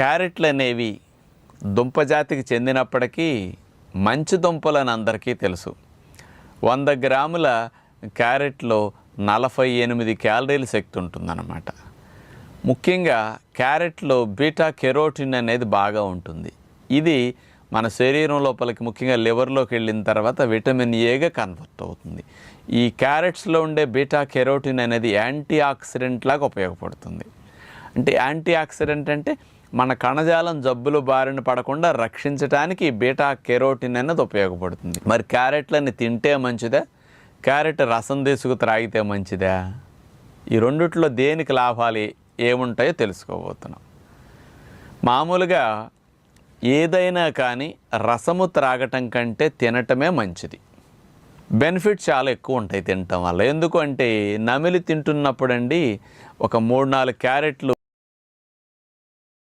క్యారెట్లు అనేవి దుంపజాతికి చెందినప్పటికీ మంచి దుంపలని అందరికీ తెలుసు. 100 గ్రాముల క్యారెట్లో 48 క్యాలరీల శక్తి ఉంటుందన్నమాట. ముఖ్యంగా క్యారెట్లో బీటా కెరోటిన్ అనేది బాగా ఉంటుంది. ఇది మన శరీరం లోపలికి ముఖ్యంగా లివర్లోకి వెళ్ళిన తర్వాత విటమిన్ ఏగా కన్వర్ట్ అవుతుంది. ఈ క్యారెట్స్లో ఉండే బీటా కెరోటిన్ అనేది యాంటీ ఆక్సిడెంట్ లాగా ఉపయోగపడుతుంది. అంటే యాంటీ ఆక్సిడెంట్ అంటే మన కణజాలం జబ్బులు బారిన పడకుండా రక్షించడానికి బీటా కెరోటిన్ అనేది ఉపయోగపడుతుంది. మరి క్యారెట్లని తింటే మంచిదా, క్యారెట్ రసం తీసుకు త్రాగితే మంచిదా? ఈ రెండిట్లో దేనికి లాభాలు ఏముంటాయో తెలుసుకోబోతున్నాం. మామూలుగా ఏదైనా కానీ రసము త్రాగటం కంటే తినటమే మంచిది. బెనిఫిట్స్ చాలా ఎక్కువ ఉంటాయి తినటం వల్ల. ఎందుకు అంటే నమిలి తింటున్నప్పుడండి ఒక 3-4 క్యారెట్లు